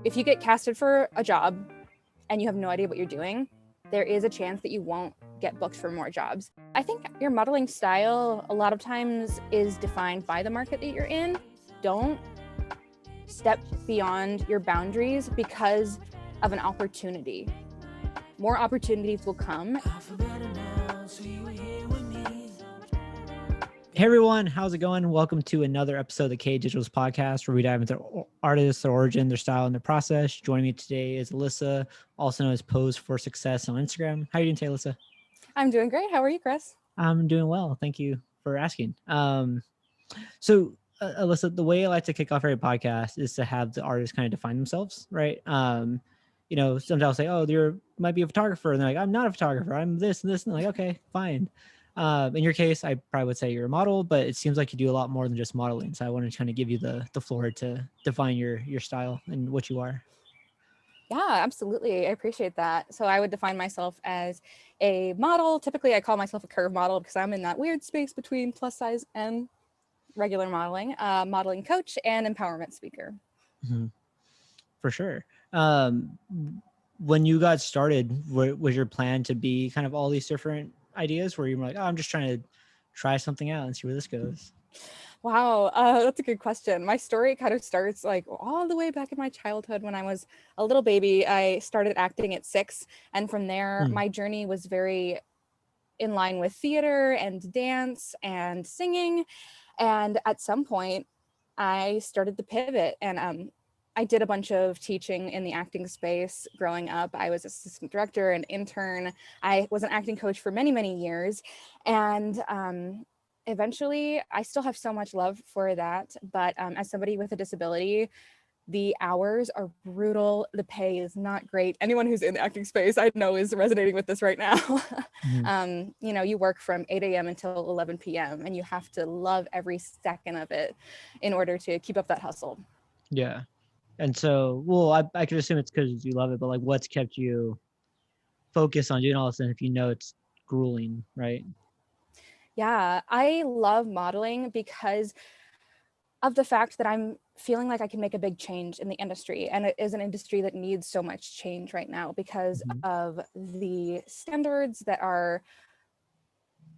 if you get casted for a job and you have no idea what you're doing, there is a chance that you won't get booked for more jobs. I think your modeling style a lot of times is defined by the market that you're in. Don't step beyond your boundaries because of an opportunity. More opportunities will come. Hey everyone, how's it going? Welcome to another episode of the KDigitals podcast where we dive into artists, their origin, their style, and their process. Joining me today is Alyssa, also known as Pose for Success on Instagram. How are you doing today, Alyssa? I'm doing great. How are you, Chris? I'm doing well. Thank you for asking. Alyssa, the way I like to kick off every podcast is to have the artists kind of define themselves, right? Sometimes I'll say, oh, you might be a photographer. And they're like, I'm not a photographer. I'm this and this. And I'm like, okay, fine. In your case, I probably would say you're a model, but it seems like you do a lot more than just modeling. So I wanted to kind of give you the floor to define your style and what you are. Yeah, absolutely. I appreciate that. So I would define myself as a model. Typically, I call myself a curve model because I'm in that weird space between plus size and regular modeling, modeling coach and empowerment speaker. Mm-hmm. For sure. When you got started, was your plan to be kind of all these different ideas where you were like, oh, I'm just trying to try something out and see where this goes? Wow, that's a good question. My story kind of starts like all the way back in my childhood when I was a little baby. I started acting at 6, and from there, my journey was very in line with theater and dance and singing. And at some point, I started to pivot, and I did a bunch of teaching in the acting space growing up. I was assistant director and intern. I was an acting coach for many, many years. And eventually, I still have so much love for that. But as somebody with a disability, the hours are brutal. The pay is not great. Anyone who's in the acting space, I know, is resonating with this right now. You work from 8 a.m. until 11 p.m. and you have to love every second of it in order to keep up that hustle. Yeah. And so, well, I could assume it's because you love it, but like what's kept you focused on doing all this? And if you know it's grueling, right? Yeah, I love modeling because of the fact that I'm feeling like I can make a big change in the industry. And it is an industry that needs so much change right now because of the standards that are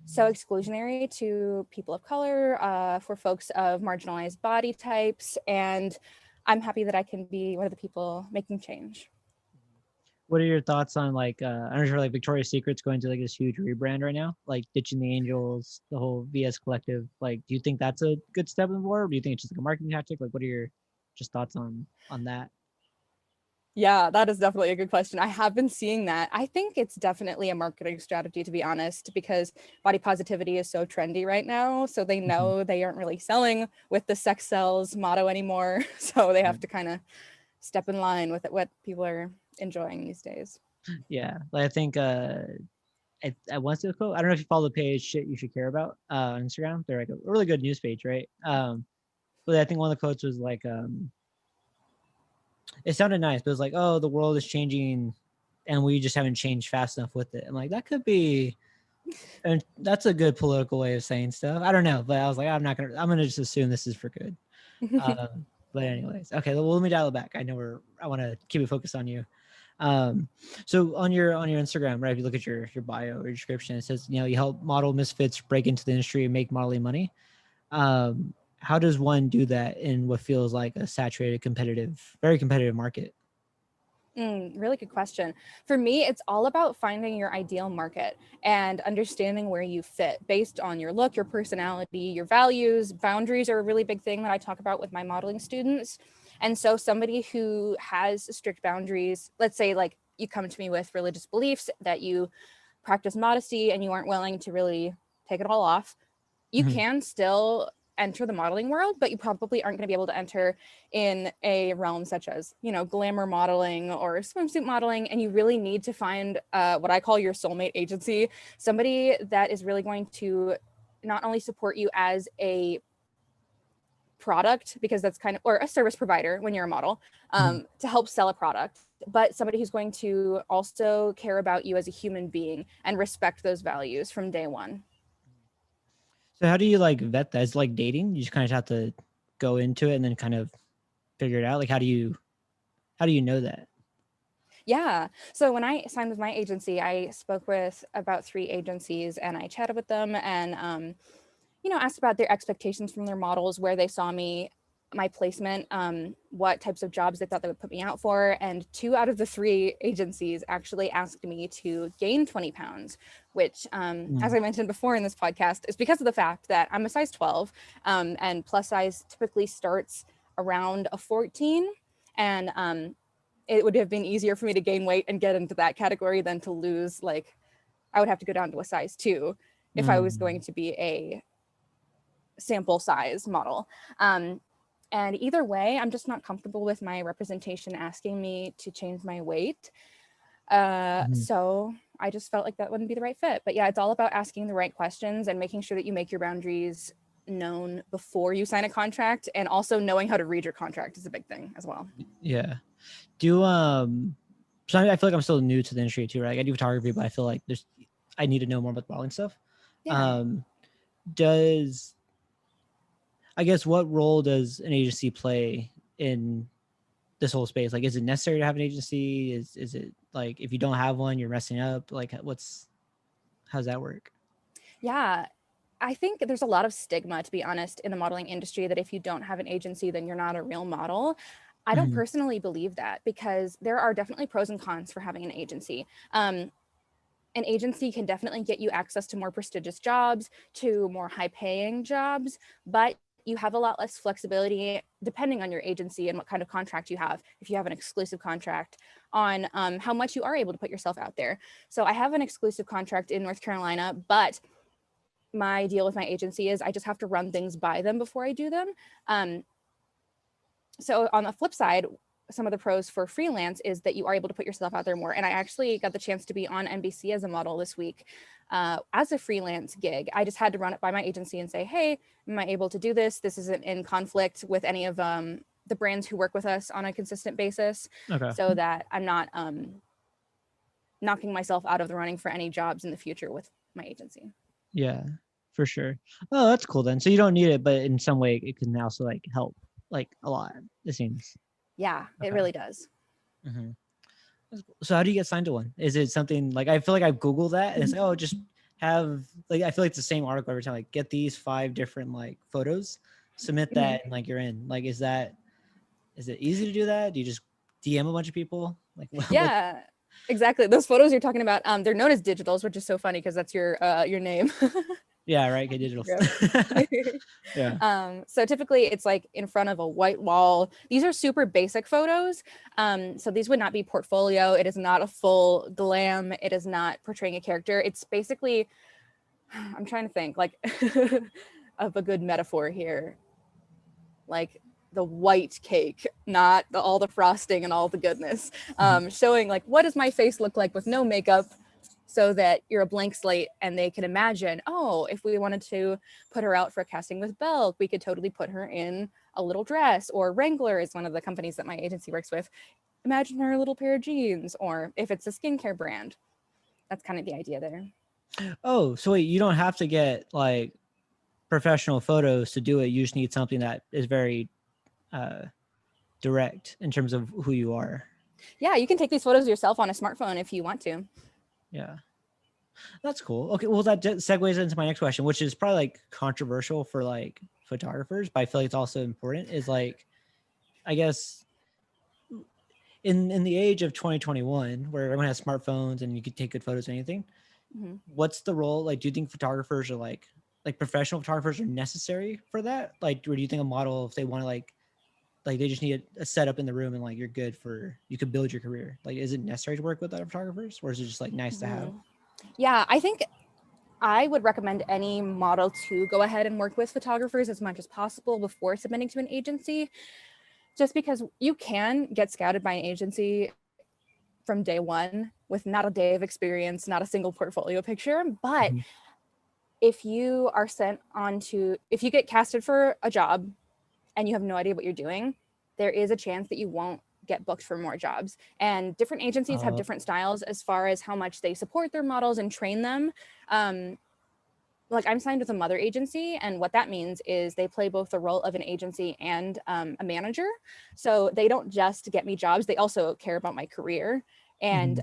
so exclusionary to people of color, for folks of marginalized body types. And I'm happy that I can be one of the people making change. What are your thoughts on like I'm sure like Victoria's Secret's going to like this huge rebrand right now, like ditching the angels, the whole VS collective? Like, do you think that's a good step forward? Or do you think it's just like a marketing tactic? Like, what are your just thoughts on that? Yeah, that is definitely a good question. I have been seeing that. I think it's definitely a marketing strategy, to be honest, because body positivity is so trendy right now. So they know they aren't really selling with the sex sells motto anymore. So they have to kind of step in line with what people are enjoying these days. Yeah, like I think I once did a quote. I don't know if you follow the page "Shit You Should Care About" on Instagram. They're like a really good news page, right? But I think one of the quotes was like, it sounded nice, but it was like, "Oh, the world is changing, and we just haven't changed fast enough with it." And like that could be, and that's a good political way of saying stuff. I don't know, but I was like, I'm gonna just assume this is for good. But anyways, okay. Well, let me dial it back. I know I want to keep it focused on you. So on your Instagram, right? If you look at your bio or description, it says, you help model misfits break into the industry and make modeling money. How does one do that in what feels like a saturated, very competitive market? Really good question. For me, it's all about finding your ideal market and understanding where you fit based on your look, your personality, your values. Boundaries are a really big thing that I talk about with my modeling students. And so somebody who has strict boundaries, let's say like you come to me with religious beliefs that you practice modesty and you aren't willing to really take it all off, you can still enter the modeling world, but you probably aren't going to be able to enter in a realm such as, glamour modeling or swimsuit modeling. And you really need to find what I call your soulmate agency, somebody that is really going to not only support you as a product, because that's kind of, or a service provider when you're a model, to help sell a product, but somebody who's going to also care about you as a human being and respect those values from day one. So how do you like vet that? It's like dating. You just kind of have to go into it and then kind of figure it out. Like, how do you How do you know that? Yeah. So when I signed with my agency, I spoke with about 3 agencies and I chatted with them and, asked about their expectations from their models, where they saw me, my placement, what types of jobs they thought they would put me out for. And 2 out of the 3 agencies actually asked me to gain 20 pounds, which, as Mm. I mentioned before in this podcast, is because of the fact that I'm a size 12, and plus size typically starts around a 14. And it would have been easier for me to gain weight and get into that category than to lose, like, I would have to go down to a size 2 if I was going Mm. to be a sample size model. And either way, I'm just not comfortable with my representation asking me to change my weight. Mhm. So I just felt like that wouldn't be the right fit. But yeah, it's all about asking the right questions and making sure that you make your boundaries known before you sign a contract, and also knowing how to read your contract is a big thing as well. Yeah. Do so I feel like I'm still new to the industry too, right? I do photography, but I feel like I need to know more about the modeling stuff. Yeah. Um, does I guess what role does an agency play in this whole space? Like, is it necessary to have an agency? Is it like if you don't have one, you're messing up? Like, how's that work? Yeah. I think there's a lot of stigma, to be honest, in the modeling industry, that if you don't have an agency, then you're not a real model. I don't Mhm. personally believe that, because there are definitely pros and cons for having an agency. An agency can definitely get you access to more prestigious jobs, to more high paying jobs, but you have a lot less flexibility depending on your agency and what kind of contract you have. If you have an exclusive contract, on how much you are able to put yourself out there. So I have an exclusive contract in North Carolina, but my deal with my agency is I just have to run things by them before I do them. Um, so on the flip side, some of the pros for freelance is that you are able to put yourself out there more. And I actually got the chance to be on NBC as a model this week, as a freelance gig. I just had to run it by my agency and say, hey, am I able to do this? This isn't in conflict with any of the brands who work with us on a consistent basis, Okay. so that I'm not knocking myself out of the running for any jobs in the future with my agency. Yeah, for sure. Oh, that's cool then. So you don't need it, but in some way it can also like help like a lot, it seems. Yeah, it Okay. really does. Hmm. So how do you get signed to one? Is it something like I feel like I've Googled that and it's like, oh, just have like I feel like it's the same article every time. Like get these 5 different like photos, submit Mhm. that, and like you're in. Like, is it easy to do that? Do you just DM a bunch of people? Like what? Yeah, exactly. Those photos you're talking about, they're known as digitals, which is so funny because that's your name. Yeah, right. KDigitals. Yeah. So typically it's like in front of a white wall. These are super basic photos. So these would not be portfolio. It is not a full glam. It is not portraying a character. It's basically, I'm trying to think like of a good metaphor here. Like the white cake, not all the frosting and all the goodness. Mhm. Showing like, what does my face look like with no makeup, so that you're a blank slate and they can imagine, oh, if we wanted to put her out for a casting with Belk, we could totally put her in a little dress. Or Wrangler is one of the companies that my agency works with. Imagine her a little pair of jeans. Or if it's a skincare brand, that's kind of the idea there. Oh, so wait, you don't have to get like professional photos to do it. You just need something that is very uh direct in terms of who you are. Yeah, you can take these photos yourself on a smartphone if you want to. Yeah. That's cool. Okay, well that segues into my next question, which is probably like controversial for like photographers, but I feel like it's also important. Is like, I guess in the age of 2021, where everyone has smartphones and you can take good photos of anything, Mhm. what's the role? Like, do you think photographers are like professional photographers are necessary for that? Like, or do you think a model, if they want to like they just need a setup in the room and like you're good for you could build your career? Like, is it necessary to work with other photographers, or is it just like nice to have? Mhm. Yeah, I think I would recommend any model to go ahead and work with photographers as much as possible before submitting to an agency, just because you can get scouted by an agency from day one with not a day of experience, not a single portfolio picture. But Mhm. if you are sent on to, if you get casted for a job and you have no idea what you're doing, there is a chance that you won't get booked for more jobs. And different agencies have Uh, different styles as far as how much they support their models and train them. Um, like I'm signed with a mother agency, and what that means is they play both the role of an agency and a manager. So they don't just get me jobs, they also care about my career and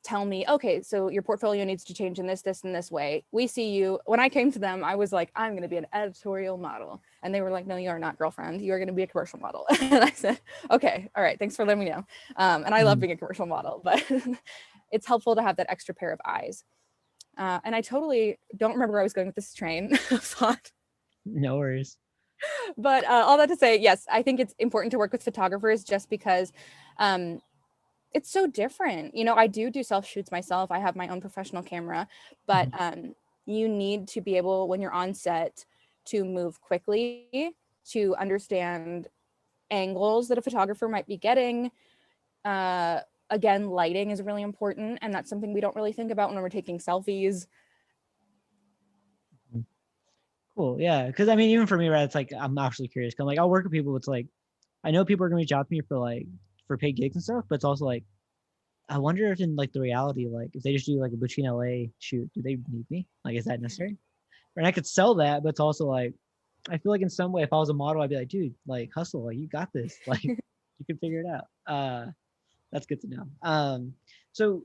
tell me, okay, so your portfolio needs to change in this, and this way. We see you. When I came to them, I was like, I'm going to be an editorial model. And they were like, no, you are not, girlfriend. You are going to be a commercial model. And I said, okay, all right, thanks for letting me know. And I love being a commercial model, but it's helpful to have that extra pair of eyes. And I totally don't remember where I was going with this train of thought. No worries. But all that to say, yes, I think it's important to work with photographers just because it's so different. You know, I do self shoots myself. I have my own professional camera, but you need to be able, when you're on set, to move quickly, to understand angles that a photographer might be getting. Again, lighting is really important, and that's something we don't really think about when we're taking selfies. Cool. Yeah. Because I mean, even for me, right, it's like I'm actually curious. 'Cause I'm like, I'll work with people. It's like I know people are gonna reach out to me for paid gigs and stuff, but it's also like I wonder if in like the reality, like if they just do like a Butchine LA shoot, do they need me? Like, is that necessary? And I could sell that, but it's also like I feel like in some way, if I was a model, I'd be like, dude, like hustle, like you got this, like you can figure it out. That's good to know. So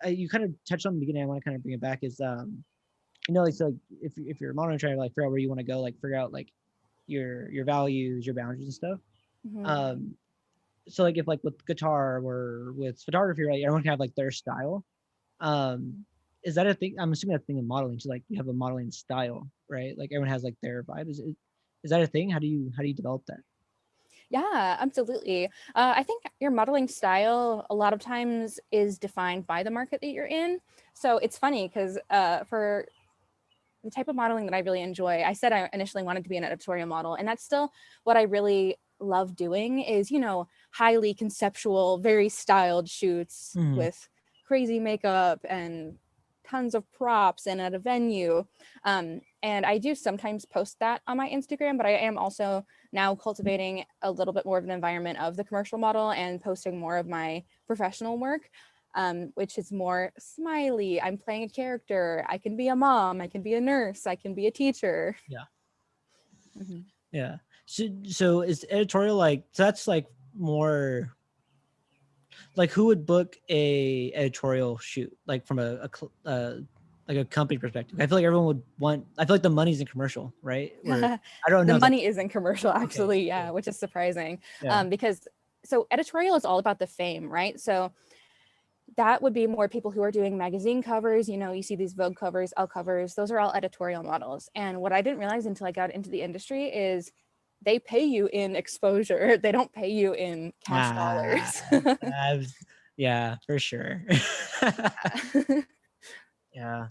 you kind of touched on the beginning. I want to kind of bring it back is you know, like so if you're a model and trying to like figure out where you want to go, like figure out like your values, your boundaries and stuff. So like if like with guitar or with photography, right, everyone can have like their style. Is that a thing? I'm assuming that's a thing in modeling. So like you have a modeling style, right? Like everyone has like their vibe. Is that a thing? How do you develop that? Yeah, absolutely. I think your modeling style a lot of times is defined by the market that you're in. So it's funny because for the type of modeling that I really enjoy, I said I initially wanted to be an editorial model, and that's still what I really love doing is, you know, highly conceptual, very styled shoots with crazy makeup and tons of props and at a venue. And I do sometimes post that on my Instagram, but I am also now cultivating a little bit more of an environment of the commercial model and posting more of my professional work, which is more smiley. I'm playing a character. I can be a mom. I can be a nurse. I can be a teacher. Yeah. Yeah. So is editorial like, so that's like more like who would book a editorial shoot like from like a company perspective? I feel like everyone would want, I feel like the money's in commercial, right? Where I don't know. The money is in commercial, actually. Okay, Yeah, cool. which is surprising. Yeah. Because so editorial is all about the fame, right? So that would be more people who are doing magazine covers. You know, you see these Vogue covers, Elle covers, those are all editorial models. And what I didn't realize until I got into the industry is they pay you in exposure. They don't pay you in cash dollars. Yeah, for sure. Yeah.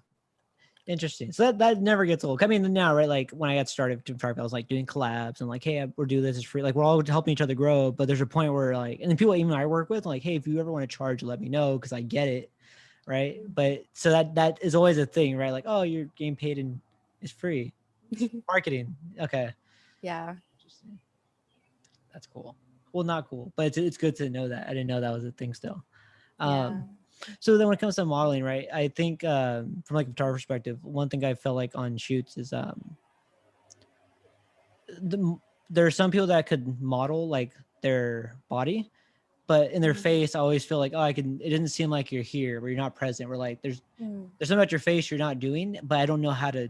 Interesting. So that never gets old. I mean, now, right? Like when I got started doing photography, I was like doing collabs and like, hey, we're doing this is free. Like we're all helping each other grow. But there's a point where like, and then people even I work with, like, hey, if you ever want to charge, let me know because I get it, right? But so that is always a thing, right? Like, oh, you're getting paid and it's free. It's marketing. Okay. Yeah. Interesting. That's cool. Well, not cool, but it's good to know that. I didn't know that was a thing still. Yeah. So then when it comes to modeling, right, I think from like a photographer perspective, one thing I felt like on shoots is there are some people that could model like their body, but in their face, I always feel like, oh, it didn't seem like you're here, where you're not present. We're like, there's something about your face you're not doing, but I don't know how to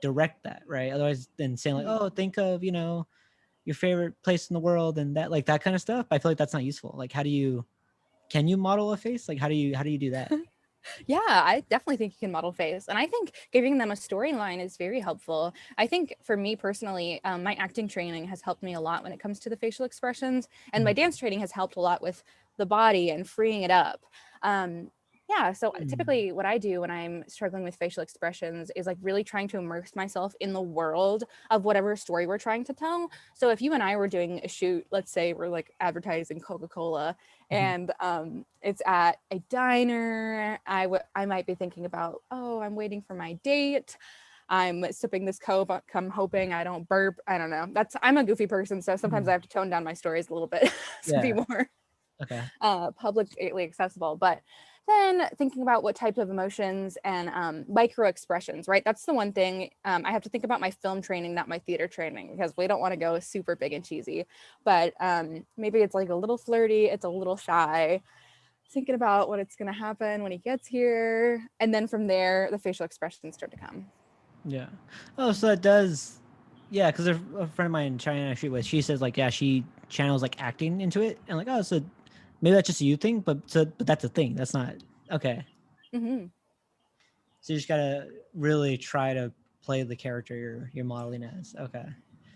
direct that, right? Otherwise than saying like, oh, think of, you know, your favorite place in the world and that, like that kind of stuff. I feel like that's not useful. Like, can you model a face? Like, how do you do that? Yeah, I definitely think you can model face. And I think giving them a storyline is very helpful. I think for me personally, my acting training has helped me a lot when it comes to the facial expressions. And my dance training has helped a lot with the body and freeing it up. Yeah, so typically what I do when I'm struggling with facial expressions is like really trying to immerse myself in the world of whatever story we're trying to tell. So if you and I were doing a shoot, let's say we're like advertising Coca-Cola and it's at a diner, I might be thinking about, oh, I'm waiting for my date. I'm sipping this Coke, I'm hoping I don't burp. I don't know. I'm a goofy person, so sometimes I have to tone down my stories a little bit to be more publicly accessible. But Then thinking about what type of emotions and micro expressions, right? That's the one thing I have to think about my film training, not my theater training, because we don't want to go super big and cheesy. But maybe it's like a little flirty, it's a little shy. Thinking about what it's going to happen when he gets here. And then from there, the facial expressions start to come. Yeah. Oh, so that does. Yeah, because a friend of mine in China actually was. She says like, yeah, she channels like acting into it, and like, oh, so maybe that's just a you thing, but that's a thing. That's not okay. Mm-hmm. So you just gotta really try to play the character you're modeling as. Okay,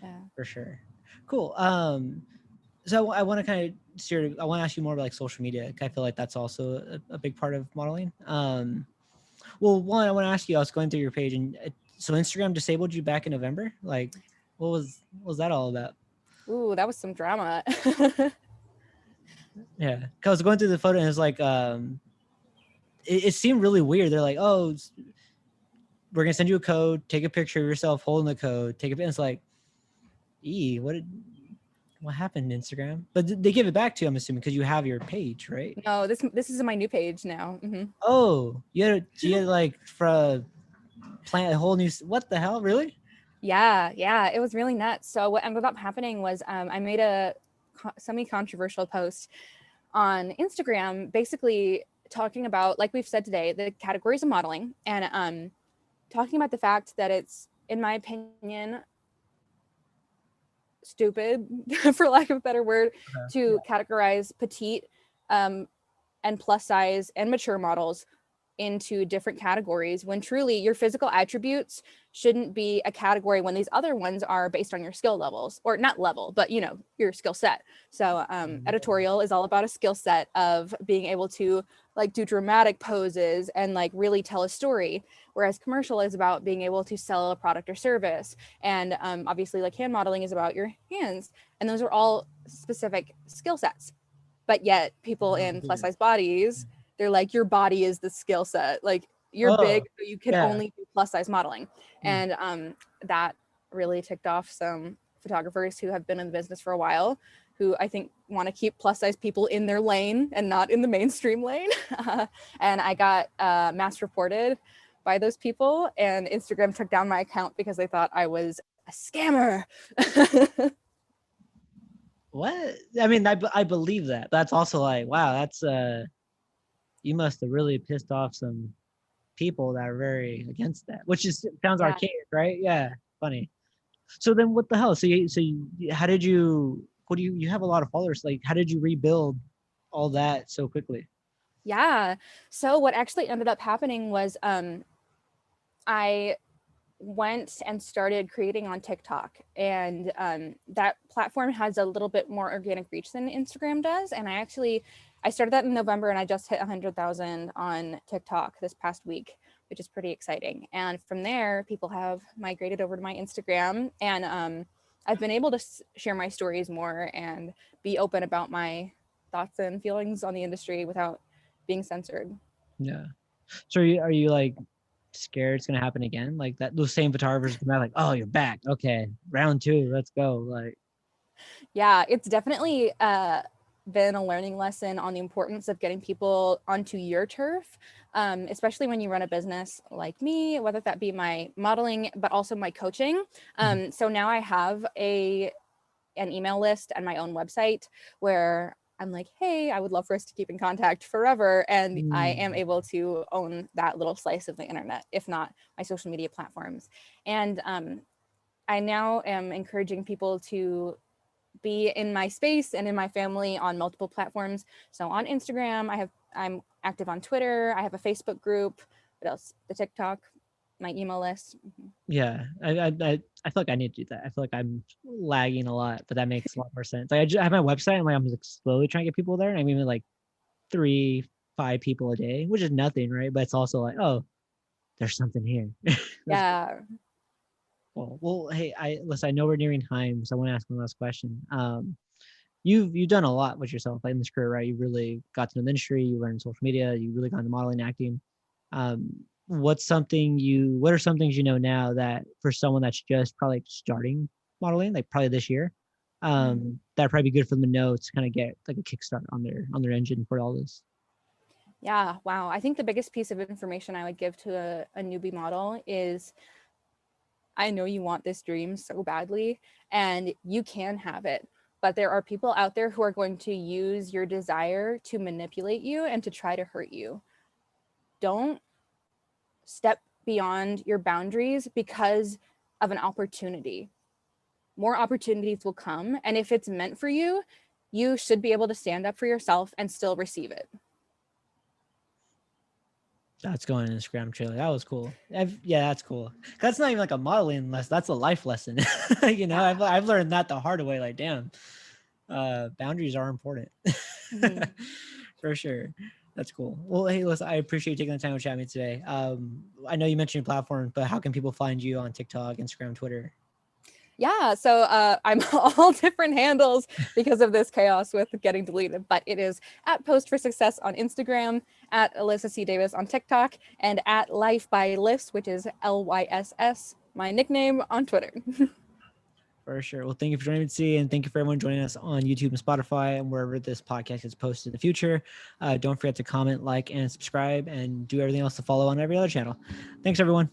Yeah. for sure. Cool. So I want to kind of steer. I want to ask you more about like social media. I feel like that's also a big part of modeling. Well, one, I want to ask you. I was going through your page, and so Instagram disabled you back in November. Like, what was that all about? Ooh, that was some drama. Yeah, because I was going through the photo, and it's like, it seemed really weird. They're like, oh, we're gonna send you a code. Take a picture of yourself holding the code. Take a. And it's like, what happened, Instagram? But they give it back to you, I'm assuming, because you have your page, right? No, this is my new page now. Mm-hmm. Oh, you had like for plant a whole new. What the hell, really? Yeah, it was really nuts. So what ended up happening was I made a semi-controversial post on Instagram, basically talking about, like we've said today, the categories of modeling, and talking about the fact that it's, in my opinion, stupid, for lack of a better word, to categorize petite and plus size and mature models into different categories when truly your physical attributes shouldn't be a category when these other ones are based on your skill levels, or not level, but your skill set. So Editorial is all about a skill set of being able to like do dramatic poses and like really tell a story, whereas commercial is about being able to sell a product or service. And obviously like hand modeling is about your hands, and those are all specific skill sets. But yet people in plus size bodies, they're like, your body is the skill set, like you're big, so you can only do plus size modeling. And that really ticked off some photographers who have been in the business for a while, who I think want to keep plus size people in their lane and not in the mainstream lane. And I got mass reported by those people, and Instagram took down my account because they thought I was a scammer. What? I mean, I believe that. That's also like, wow, that's you must have really pissed off some people that are very against that, which is sounds Yeah. archaic, right? Yeah, funny. So then, what the hell? How did you? What do you have a lot of followers? Like, how did you rebuild all that so quickly? Yeah. So what actually ended up happening was I went and started creating on TikTok, and that platform has a little bit more organic reach than Instagram does. And I started that in November, and I just hit 100,000 on TikTok this past week, which is pretty exciting. And from there, people have migrated over to my Instagram, and I've been able to share my stories more and be open about my thoughts and feelings on the industry without being censored. Yeah. So are you like scared it's gonna happen again? Like that those same photographers come out like, oh, you're back. Okay, round two, let's go. Like, Yeah, it's definitely been a learning lesson on the importance of getting people onto your turf, especially when you run a business like me, whether that be my modeling, but also my coaching. So now I have an email list and my own website where I'm like, hey, I would love for us to keep in contact forever. And I am able to own that little slice of the internet, if not my social media platforms. And I now am encouraging people to be in my space and in my family on multiple platforms. So on Instagram, I'm active on Twitter. I have a Facebook group. What else? The TikTok, my email list. yeah, I feel like I need to do that. I feel like I'm lagging a lot, but that makes a lot more sense. Like I have my website, and like I'm like slowly trying to get people there, and I'm even like 3, 5 people a day, which is nothing, right? But it's also like, oh, there's something here. That's Yeah. well, hey, listen, I know we're nearing time, so I want to ask one last question. You've done a lot with yourself in this career, right? You really got to know the industry, you learned social media, you really got into modeling, acting. Um, what are some things you know now that for someone that's just probably starting modeling, like probably this year, that'd probably be good for them to know to kind of get like a kickstart on their engine for all this? Yeah, wow. I think the biggest piece of information I would give to a newbie model is, I know you want this dream so badly and you can have it, but there are people out there who are going to use your desire to manipulate you and to try to hurt you. Don't step beyond your boundaries because of an opportunity. More opportunities will come. And if it's meant for you, you should be able to stand up for yourself and still receive it. That's going in the Scrum trailer. That was cool. Yeah, that's cool. That's not even like a modeling lesson. That's a life lesson. You know, Yeah. I've learned that the hard way. Like, damn, boundaries are important. Mhm. For sure. That's cool. Well, hey, listen, I appreciate you taking the time to chat with me today. I know you mentioned your platform, but how can people find you on TikTok, Instagram, Twitter? Yeah, so I'm all different handles because of this chaos with getting deleted, but it is at Post for Success on Instagram, at Alyssa C. Davis on TikTok, and at Life by Lyss, which is LYSS, my nickname on Twitter. For sure. Well, thank you for joining me today, and thank you for everyone joining us on YouTube and Spotify and wherever this podcast is posted in the future. Don't forget to comment, like, and subscribe, and do everything else to follow on every other channel. Thanks, everyone.